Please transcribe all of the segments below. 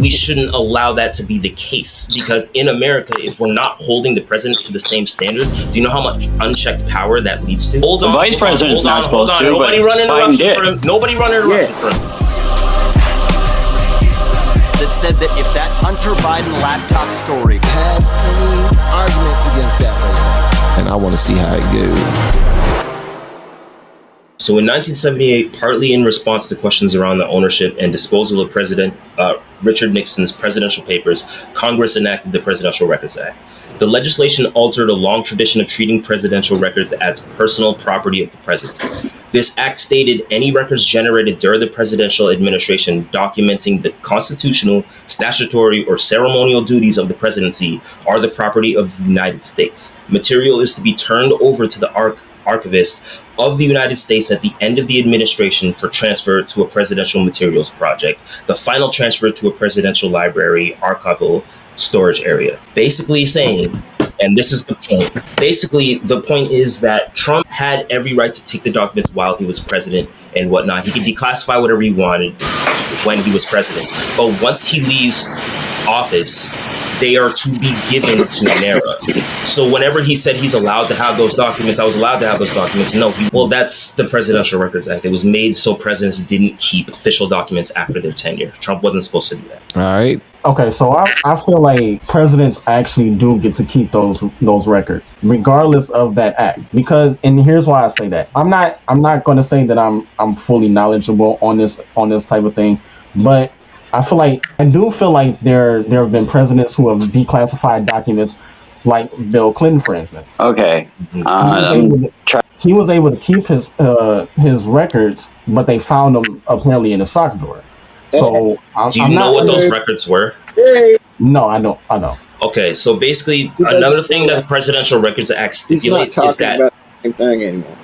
We shouldn't allow that to be the case, because in America, if we're not holding the president to the same standard, do you know how much unchecked power that leads to? The vice president's not supposed to, Nobody run interruption for him. Nobody run interruption for him. That said that if that Hunter Biden laptop story have any arguments against that right now, and I want to see how it goes. So in 1978, partly in response to questions around the ownership and disposal of President Richard Nixon's presidential papers, Congress enacted the Presidential Records Act. The legislation altered a long tradition of treating presidential records as personal property of the president. This act stated any records generated during the presidential administration documenting the constitutional, statutory, or ceremonial duties of the presidency are the property of the United States. Material is to be turned over to the archivist of the United States at the end of the administration for transfer to a presidential materials project, the final transfer to a presidential library archival storage area. Basically saying, and this is the point, basically the point is that Trump had every right to take the documents while he was president and whatnot. He could declassify whatever he wanted when he was president. But once he leaves office, they are to be given to NARA. So whenever he said he's allowed to have those documents, I was allowed to have those documents. No, well, that's the Presidential Records Act. It was made so presidents didn't keep official documents after their tenure. Trump wasn't supposed to do that. All right. Okay, so I feel like presidents actually do get to keep those records, regardless of that act. Because, and here's why I say that. I'm not going to say that I'm fully knowledgeable on this type of thing, but I do feel like there have been presidents who have declassified documents, like Bill Clinton, for instance. Okay. He was able to keep his records, but they found them apparently in a sock drawer. So do you know what those records were? No, I don't. I know. Okay, so basically, another thing that the Presidential Records Act stipulates is that about the same thing anymore.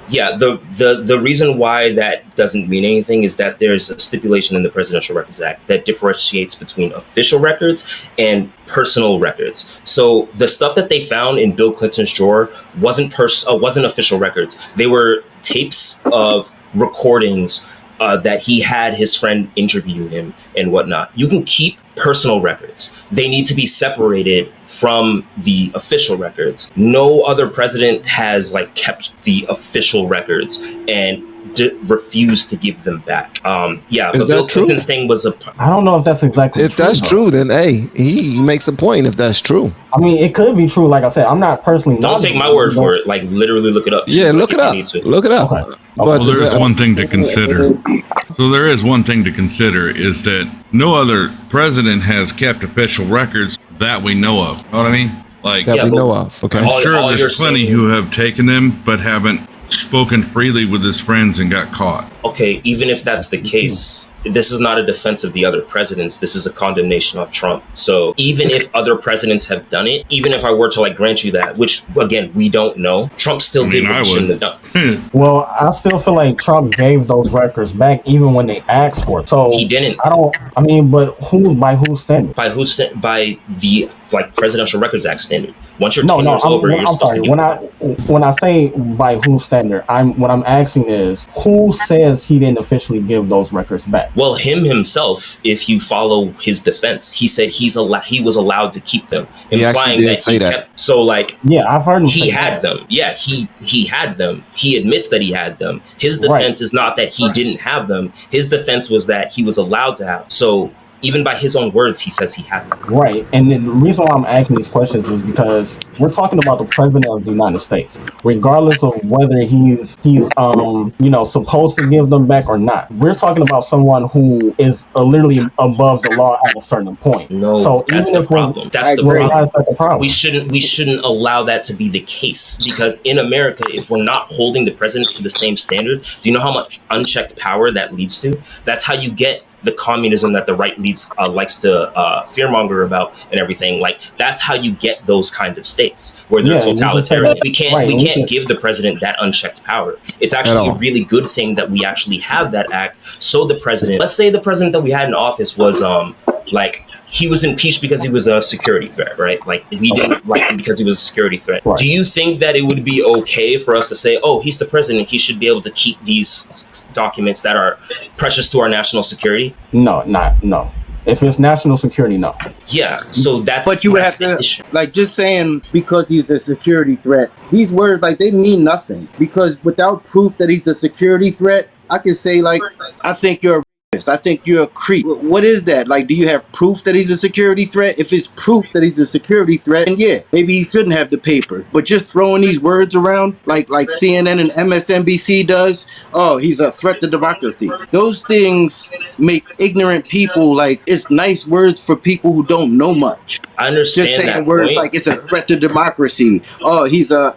Yeah, the reason why that doesn't mean anything is that there's a stipulation in the Presidential Records Act that differentiates between official records and personal records. So the stuff that they found in Bill Clinton's drawer wasn't official records. They were tapes of recordings that he had his friend interview him and whatnot. You can keep personal records. They need to be separated from the official records. No other president has kept the official records and refused to give them back. But Bill Clinton's thing was I don't know if that's exactly if true. If that's true, then hey, he makes a point. If that's true, I mean, it could be true. Like I said, I'm not personally. Don't take my word for it. Literally look it up. Yeah, look it up. Look it up. Okay. Well, there is one thing to consider. So there is one thing to consider is that no other president has kept official records that we know of. You know what I mean? We know of. Okay. I'm sure there's plenty who have taken them but haven't spoken freely with his friends and got caught. Okay, even if that's the case, this is not a defense of the other presidents. This is a condemnation of Trump. So even if other presidents have done it, even if I were to grant you that, which again, we don't know, Trump still did what he shouldn't have done. Well, I still feel like Trump gave those records back even when they asked for it. So he didn't. But by whose standard? By the Presidential Records Act standard. Once your tenure is over, you're supposed to give when I say by whose standard, what I'm asking is who says he didn't officially give those records back? Well, him himself, if you follow his defense, he said he was allowed to keep them, implying that he kept. So I've heard him. He had them. Yeah, he had them. He admits that he had them. His defense is not that he didn't have them. His defense was that he was allowed to have. So even by his own words, he says he had them. Right. And the reason why I'm asking these questions is because we're talking about the president of the United States, regardless of whether he's supposed to give them back or not. We're talking about someone who is literally above the law at a certain point. No, so that's the problem. That's the problem. We shouldn't allow that to be the case, because in America, if we're not holding the president to the same standard, do you know how much unchecked power that leads to? That's how you get the communism that the right likes to fearmonger about and everything. That's how you get those kind of states where they're totalitarian. We can't give the president that unchecked power. It's actually a really good thing that we actually have that act. So the president, let's say the president that we had in office was he was impeached because he was a security threat, right? We didn't like him because he was a security threat. Right. Do you think that it would be okay for us to say, oh, he's the president, he should be able to keep these documents that are precious to our national security? No. If it's national security, no. Yeah, so that's But you would have the to, issue. like, just saying because he's a security threat, these words, like, they mean nothing. Because without proof that he's a security threat, I can say, like, I think you're a rapist. I think you're a creep. What is that? Like, do you have proof that he's a security threat? If it's proof that he's a security threat, then yeah, maybe he shouldn't have the papers. But just throwing these words around, like CNN and MSNBC does, oh, he's a threat to democracy. Those things make ignorant people, like, it's nice words for people who don't know much. I understand Just saying that words point. like it's a threat to democracy. Oh, he's a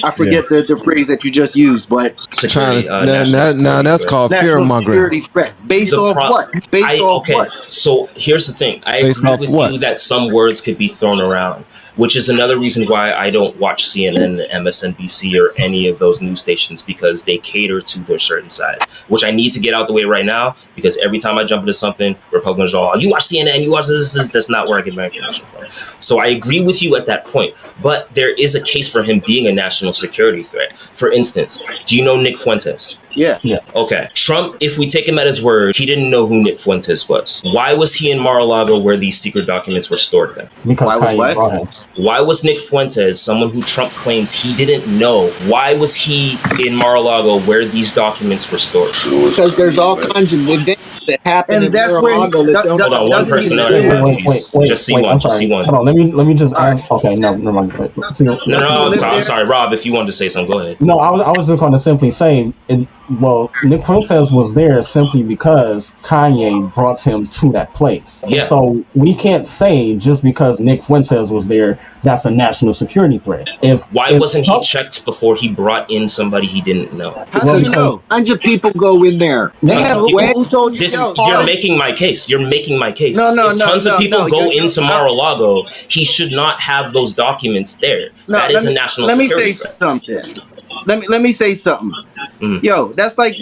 I forget the phrase that you just used, but Security, Now that's called fear national mongering. security threat. Based off what? Based off what? So here's the thing. I Based agree off with what? you that some words could be thrown around, which is another reason why I don't watch CNN, MSNBC, or any of those news stations, because they cater to their certain side, which I need to get out the way right now, because every time I jump into something, Republicans are all, you watch CNN, you watch this, that's not where I get my information from. So I agree with you at that point, but there is a case for him being a national security threat. For instance, do you know Nick Fuentes? Yeah. Okay. Trump, if we take him at his word, he didn't know who Nick Fuentes was. Why was he in Mar-a-Lago where these secret documents were stored then? Because Why was Kanye what? brought him. Why was Nick Fuentes, someone who Trump claims he didn't know, why was he in Mar-a-Lago where these documents were stored? Because there's all kinds of events that happen And in that's where Mar-a-Lago that don't. Hold on, one person at a time, please. Just see one, I'm just sorry. see one. Hold on, let me just ask. Okay, no, never mind. No, I'm sorry, Rob, if you wanted to say something, go ahead. No, I was just going to simply say, Nick Fuentes was there simply because Kanye brought him to that place. Yeah. So we can't say just because Nick Fuentes was there, that's a national security threat. Why wasn't he checked before he brought in somebody he didn't know? How do you know? Kinds of people go in there. They have Who told you? This Yo, you're making my case. You're making my case. No, if tons of people go you're- into Mar-a-Lago, he should not have those documents there. No, That is a national let me security say threat. something. Let me say something. Yo, that's like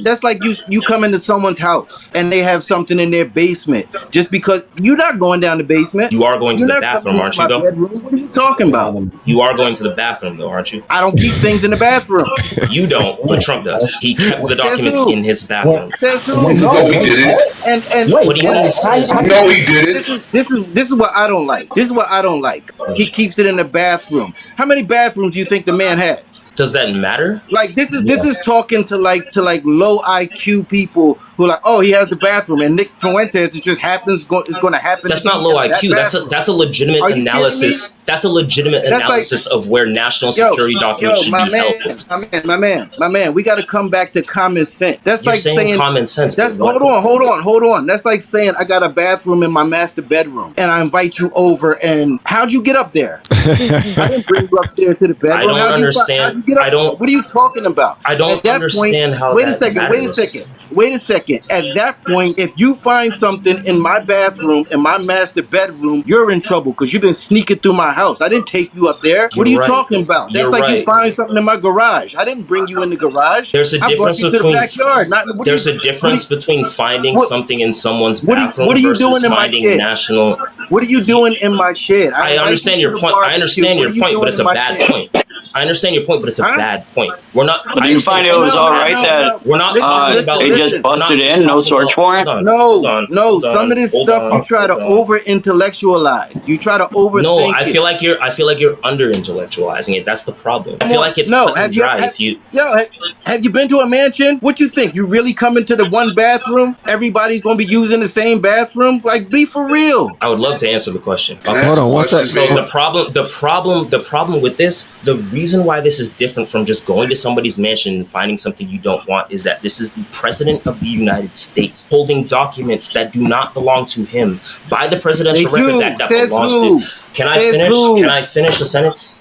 you come into someone's house and they have something in their basement. Just because you're not going down the basement. You are going to You're the not bathroom, coming aren't into you, my though? bedroom. What are you talking about? You are going to the bathroom, though, aren't you? I don't keep things in the bathroom. You don't, but Trump does. He kept the documents who? in his bathroom. Says who? No, he didn't. And Wait, What do you mean? No, he didn't. this is what I don't like. This is what I don't like. He keeps it in the bathroom. How many bathrooms do you think the man has? Does that matter? Like this is talking to like low IQ people who are like, oh, he has the bathroom, and Nick Fuentes, it just happens is going to happen. That's to not be low in that IQ. bathroom. That's a legitimate Are you kidding analysis. me? That's a legitimate That's like- analysis of where national security documents should my be held. man, we got to come back to common sense. That's You're like saying common sense. That's but hold on. That's like saying I got a bathroom in my master bedroom, and I invite you over. And how'd you get up there? I didn't bring you up there to the bedroom. I don't How'd understand. you get up I don't- What are you talking about? I don't At that understand point, how Wait a that second. matters. Wait a second. At that point, if you find something in my bathroom, in my master bedroom, you're in trouble because you've been sneaking through my house. I didn't take you up there. What are you You're right. talking about? That's You're like you right. find something in my garage. I didn't bring you in the garage. There's a I difference brought you between to the backyard. there's a difference between finding what- something in someone's what are you- bathroom what are you versus doing in my finding shed? national. What are you doing in my shed? I invite understand you your to the point. I barbecue. understand What your are you point, but doing it's a in my bad shed? point. I understand your point, but it's a Huh? bad point. We're not. Did you find it was all right that We're not talking about. they just busted in, no search warrant? No, some of this stuff you try to over. over intellectualize. You try to overthink No, I it. feel like you're under intellectualizing it. That's the problem. I feel like it's No, cut and have you- dry. have- If you Have you been to a mansion? What you think? You really come into the one bathroom? Everybody's gonna be using the same bathroom? Like, be for real. I would love to answer the question. Hold on, what's that? So the problem with this, the reason why this is different from just going to somebody's mansion and finding something you don't want is that this is the president of the United States holding documents that do not belong to him by the Presidential They Records do. Act that Says belongs who? to. Can I Says finish? who? Can I finish the sentence?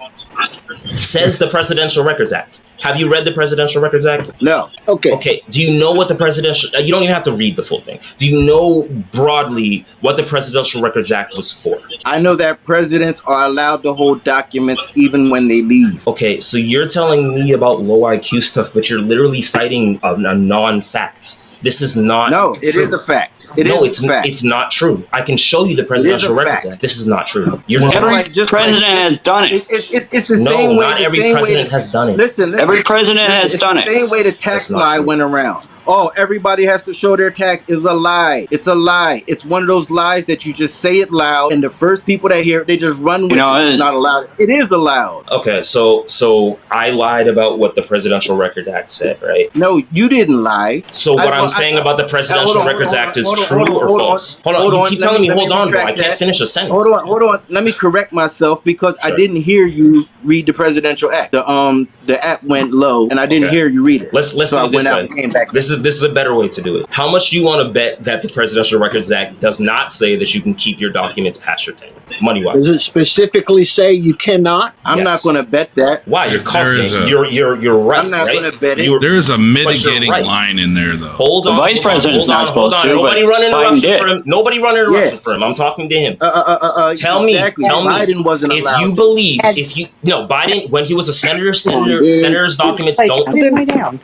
Says the Presidential Records Act. Have you read the Presidential Records Act? No. Okay. Okay. Do you know what the presidential? You don't even have to read the full thing. Do you know broadly what the Presidential Records Act was for? I know that presidents are allowed to hold documents even when they leave. Okay, so you're telling me about low IQ stuff, but you're literally citing a non-fact. This is not. No, it is a fact. It's not true. I can show you the Presidential Records fact. Act. This is not true. You're Every just president has done it. It's the No, same way. not the every same way president the- has done it. Listen. Every president has it's done the it. same way the tax That's not lie true. went around. oh, everybody has to show their tax is a lie. It's a lie. It's one of those lies that you just say it loud, and the first people that hear it, they just run with it. It's not allowed. It is allowed. Okay, so I lied about what the Presidential Record Act said, right? No, you didn't lie. So what I'm saying about the Presidential Records Act is true or false? Hold on, you keep telling me hold on, bro. I can't finish a sentence. Hold on. Let me correct myself because I didn't hear you read the Presidential Act. The app went low, and I didn't hear you read it. Let's do it this way. This is a better way to do it. How much do you want to bet that the Presidential Records Act does not say that you can keep your documents past your tenure, money-wise? Does it specifically say you cannot? I'm not going to bet that. Why? You're confident. You're right. I'm not going to bet it. There's a mitigating line in there, though. Hold on. The vice president's not supposed to. Nobody run interruption for him. Nobody run interruption for him. I'm talking to him. Tell me. Biden wasn't allowed. If you believe, Biden, when he was a senator's documents don't.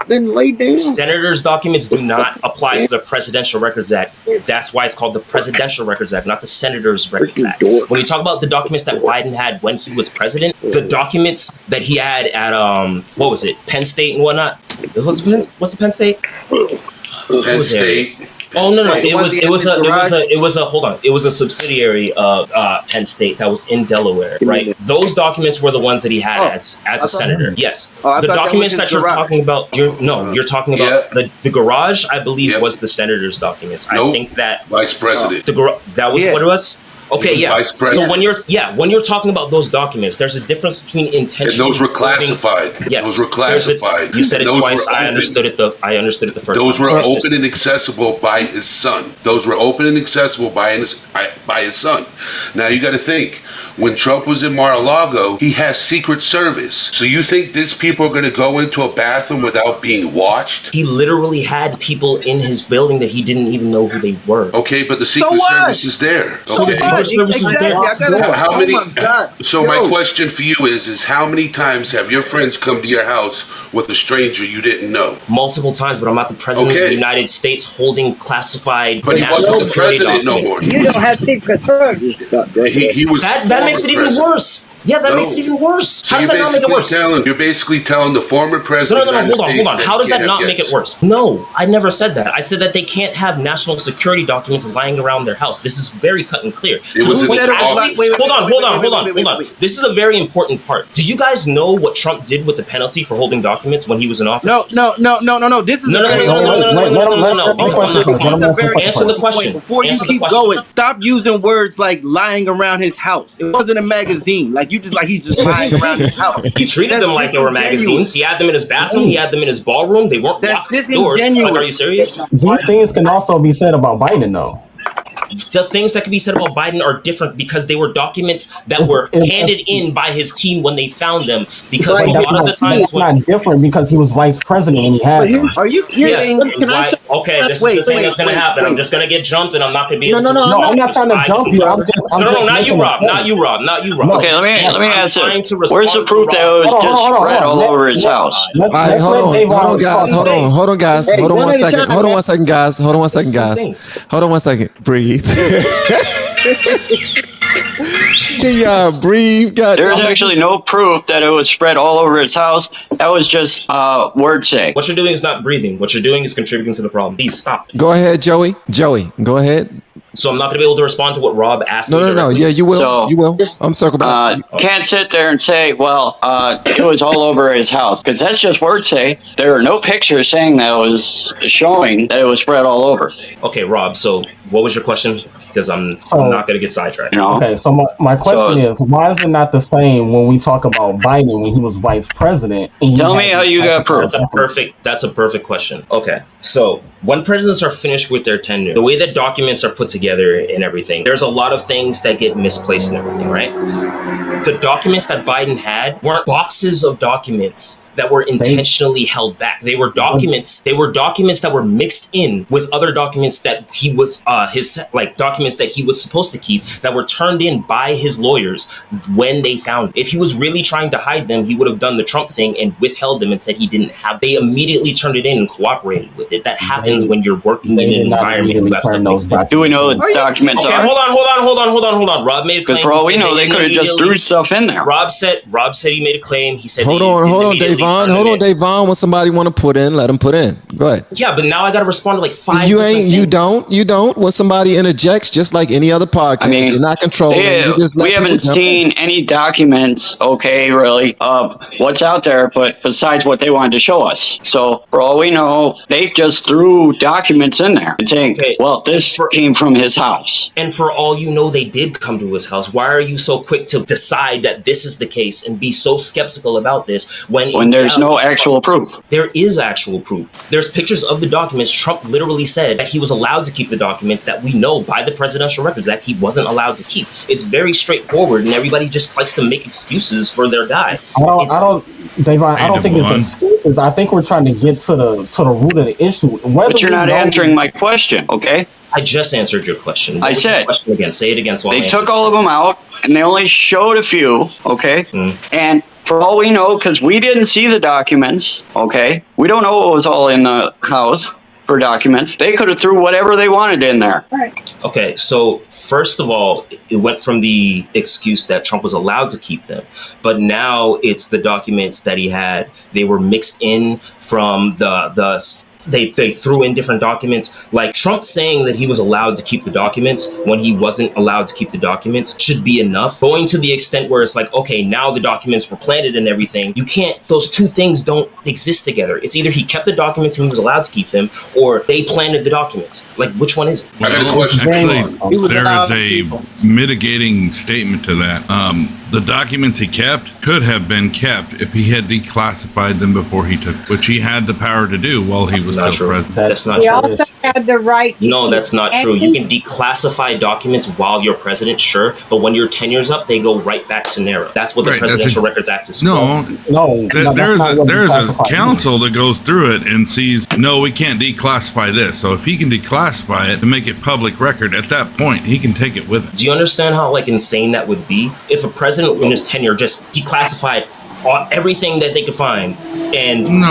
Then lay down. Senators' documents do not apply to the Presidential Records Act. That's why it's called the Presidential Records Act, not the Senators' Records Act. When you talk about the documents that Biden had when he was president, the documents that he had at what was it, Penn State and whatnot. What's the Penn State? Penn State. Oh no! It was a subsidiary of Penn State that was in Delaware, right? Those documents were the ones that he had as a senator. Yes, the documents that you're talking about. You're talking about the garage. I believe was the senator's documents. Nope. I think that Vice President. That was what it was. Okay, yeah. Vice President. So when you're talking about those documents, there's a difference between intention. And those were classified. Yes, those were classified. You said it twice. I understood it the first time. Those were open and accessible by his son. Those were open and accessible by his son. Now you got to think. When Trump was in Mar-a-Lago, he has Secret Service. So you think these people are going to go into a bathroom without being watched? He literally had people in his building that he didn't even know who they were. Okay, but the Secret Service is there. So okay. How many? My question for you is how many times have your friends come to your house with a stranger you didn't know? Multiple times, but I'm not the president of the United States holding classified. But he wasn't the president no more. You don't have Secret Service. He was. That makes it even worse. Yeah, that makes it even worse. So how does that not make it worse? You're basically telling the former president. No, hold on. How does that not make it worse? No, I never said that. I said that they can't have national security documents lying around their house. This is very cut and clear. Hold on. This is a very important part. Do you guys know what Trump did with the penalty for holding documents when he was in office? No. This is no. Answer the question. Before you keep going, stop using words like lying around his house. It wasn't a magazine. He's just lying around his house. He treated them like they were magazines. He had them in his bathroom. He had them in his ballroom. They weren't locked doors. Like, are you serious? These things can also be said about Biden, though. The things that can be said about Biden are different because they were documents that were handed in by his team when they found them. Because a lot of the times, it's not different because he was vice president and he had them. Are you kidding? Yes. Okay, this is the thing that's going to happen. I'm just going to get jumped and I'm not going to be able to. No, I'm not trying to jump you. Not you, Rob. Not you, Rob. Okay, let me ask this. Where's the proof that it was just spread all over his house? Hold on, guys. Hold on one second. Breathe. Can y'all breathe? There's actually no proof that it was spread all over his house. That was just word saying. What you're doing is not breathing. What you're doing is contributing to the problem. Please stop. Go ahead, Joey. Go ahead. So I'm not going to be able to respond to what Rob asked me. No. Yeah, you will. So, you will. I'm circling back. Can't sit there and say, well, it was all over his house. Because that's just word say. There are no pictures saying that it was showing that it was spread all over. Okay, Rob. So what was your question? Because I'm not going to get sidetracked. Okay, so my question is, why is it not the same when we talk about Biden when he was vice president? Tell me how you got proof. That's a perfect question. Okay, so when presidents are finished with their tenure, the way that documents are put together and everything, there's a lot of things that get misplaced and everything, right? The documents that Biden had weren't boxes of documents that were intentionally held back. They were documents that were mixed in with other documents that he was documents that he was supposed to keep that were turned in by his lawyers when they found it. If he was really trying to hide them, he would have done the Trump thing and withheld them and said he didn't have. They immediately turned it in and cooperated with it. That happens when you're working in an environment who has those documents. Do we know the documents are? Hold on. Rob made a claim. Because for all we know, they could have just threw stuff in there. Rob said he made a claim. He said hold on, Davon. When somebody want to put in, let them put in. Go ahead. Yeah, but now I got to respond to like 5. You different ain't. things. You don't. When somebody interjects, just like any other podcast, I mean, you're not controlling. You just let we haven't people jump in. seen any documents, okay, really, of what's out there, but besides what they wanted to show us. So for all we know, they just threw documents in there and saying, Okay. well, this came from his house. And for all you know, they did come to his house. Why are you so quick to decide that this is the case and be so skeptical about this When there's no actual proof? There is actual proof. There's pictures of the documents. Trump literally said that he was allowed to keep the documents that we know by the Presidential Records Act he wasn't allowed to keep. It's very straightforward, and everybody just likes to make excuses for their guy. I don't think it's excuses. I think we're trying to get to the root of the issue. But you're not answering my question, okay? I just answered your question. What I was your said question again. Say it again. So they took all of them out, and they only showed a few, okay? And for all we know, because we didn't see the documents, okay? We don't know what was all in the house for documents. They could have threw whatever they wanted in there. Okay, so first of all, it went from the excuse that Trump was allowed to keep them, but now it's the documents that he had. They were mixed in from they threw in different documents. Like Trump saying that he was allowed to keep the documents when he wasn't allowed to keep the documents should be enough. Going to the extent where it's like, okay, now the documents were planted and everything. You can't, those two things don't exist together. It's either he kept the documents and he was allowed to keep them, or they planted the documents. Like, which one is it? I got a question. Actually, there is a mitigating statement to that. The documents he kept could have been kept if he had declassified them before he took, which he had the power to do while he was still president. That's not We true. also had the right to No, keep that's not true. You can declassify documents while you're president, sure, but when your tenure's up, they go right back to NARA. That's what the Presidential Records Act is for. There's a council that goes through it and sees, no, we can't declassify this. So if he can declassify it to make it public record, at that point, he can take it with him. Do you understand how insane that would be? If a president in his tenure just declassified everything that they could find and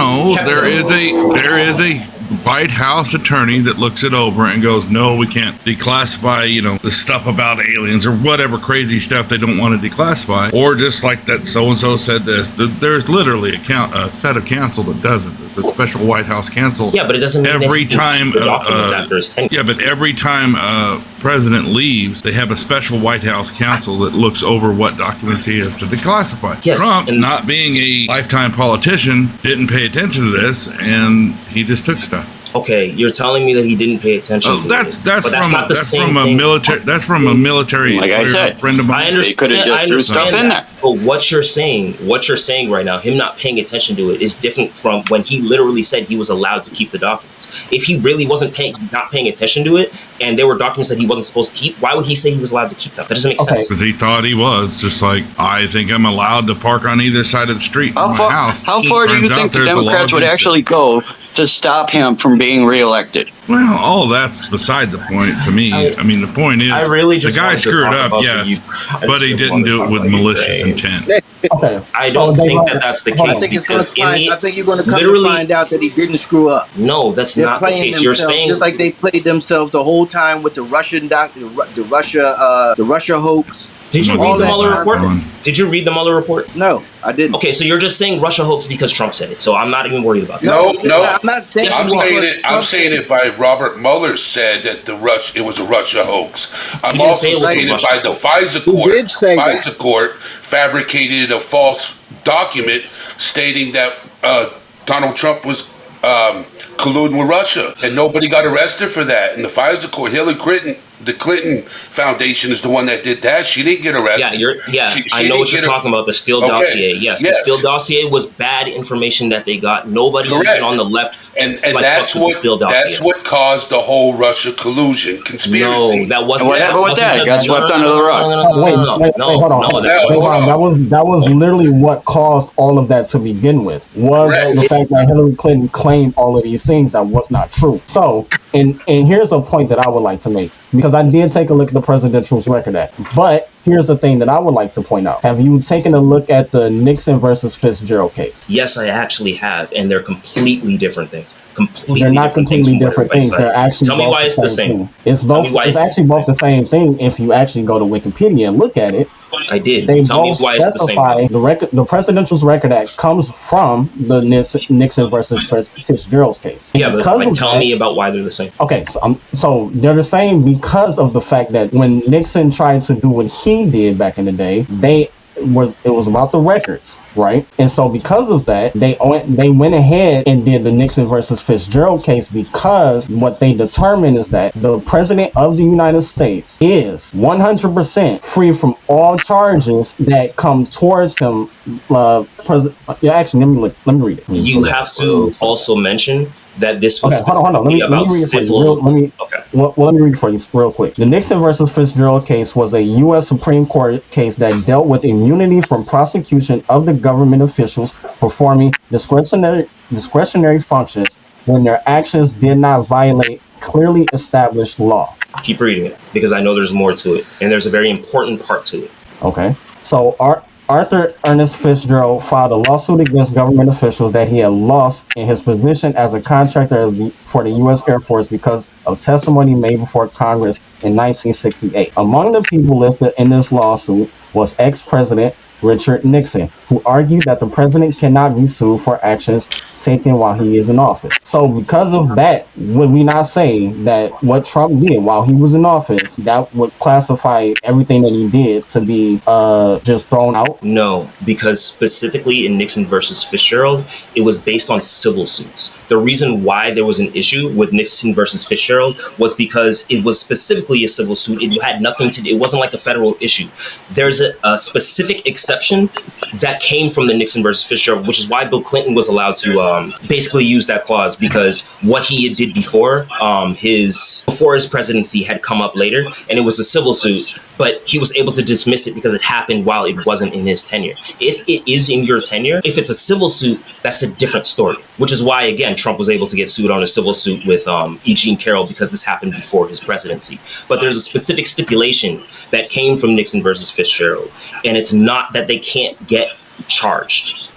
there is a White House attorney that looks it over and goes, no, we can't declassify, the stuff about aliens or whatever crazy stuff they don't want to declassify. Or just like that so-and-so said this. There's literally a set of counsel that does it. It's a special White House counsel. Yeah, but it doesn't mean every time documents after his tenure. Yeah, but every time a president leaves, they have a special White House counsel that looks over what documents he has to declassify. Yes, Trump, not being a lifetime politician, didn't pay attention to this, and he just took stuff. Okay, you're telling me that he didn't pay attention. That's from a military. Like I said, friend of mine. I understand. They could have just threw stuff in there. But what you're saying right now, him not paying attention to it, is different from when he literally said he was allowed to keep the documents. If he really wasn't not paying attention to it, and there were documents that he wasn't supposed to keep, why would he say he was allowed to keep them? That doesn't make sense. Because he thought he was. Just like, I think I'm allowed to park on either side of the street in my house. How far do you think the Democrats would actually go to stop him from being reelected? Well, all that's beside the point to me. I mean, the point is, the guy screwed up, yes, but he didn't do it with malicious intent. Okay. I don't think that's the case. I think you're going to come to find out that he didn't screw up. No, that's They're not the playing case. You're themselves saying just like they played themselves the whole time with the Russian the Russia hoax. Did you read the Mueller report? Did you read the Mueller report? No, I didn't. Okay, so you're just saying Russia hoax because Trump said it. So I'm not even worried about that. No, I'm not saying. I'm saying it by Robert Mueller said that it was a Russia hoax. I'm didn't also say it was a saying it Russia by the hoax. FISA court. He did say that. FISA court fabricated a false document stating that Donald Trump was colluding with Russia, and nobody got arrested for that. And the FISA court, Hillary Clinton, the Clinton Foundation is the one that did that. She didn't get arrested. I know what you're talking about. The Steele dossier. Yes, the Steele dossier was bad information that they got. Nobody even on the left. And that's what caused the whole Russia collusion conspiracy. No, that wasn't. What happened with that? It got swept under the rug. Wait, hold on. That was literally what caused all of that to begin with. Was the fact that Hillary Clinton claimed all of these things that was not true. So, and here's a point that I would like to make, because I did take a look at the Presidential Records Act, but here's the thing that I would like to point out. Have you taken a look at the Nixon versus Fitzgerald case? Yes, I actually have, and they're completely different things. They're not completely different things. They're actually tell me why it's the same. It's both. It's actually both the same thing if you actually go to Wikipedia and look at it. I did. They Tell me both why it's the same specify thing. the Presidential Record Act comes from the Nixon versus Fitzgerald's case. And Yeah, but because like, of tell that, me about why they're the same. okay, so they're the same because of the fact that when Nixon tried to do what he did back in the day, it was about the records, right? And so because of that, they went ahead and did the Nixon versus Fitzgerald case because what they determined is that the president of the United States is 100% free from all charges that come towards him. Actually, let me read it. You have to also mention that this was Okay, hold on. Let me read it for you. Let me read it for you real quick. The Nixon versus Fitzgerald case was a U.S. Supreme Court case that dealt with immunity from prosecution of the government officials performing discretionary functions when their actions did not violate clearly established law. Keep reading it, because I know there's more to it, and there's a very important part to it. Okay, so Arthur Ernest Fitzgerald filed a lawsuit against government officials that he had lost in his position as a contractor for the U.S. Air Force because of testimony made before Congress in 1968. Among the people listed in this lawsuit was ex-president Richard Nixon, who argued that the president cannot be sued for actions taken while he is in office. So because of that, would we not say that what Trump did while he was in office, that would classify everything that he did to be just thrown out? No, because specifically in Nixon versus Fitzgerald, it was based on civil suits. The reason why there was an issue with Nixon versus Fitzgerald was because it was specifically a civil suit. It had nothing to do, it wasn't like a federal issue. There's a specific exception that came from the Nixon versus Fitzgerald, which is why Bill Clinton was allowed to basically use that clause, because what he did before his presidency had come up later, and it was a civil suit, but he was able to dismiss it because it happened while it wasn't in his tenure. If it is in your tenure, if it's a civil suit, that's a different story, which is why, again, Trump was able to get sued on a civil suit with E. Jean Carroll, because this happened before his presidency. But there's a specific stipulation that came from Nixon versus Fitzgerald, and it's not that they can't get charged.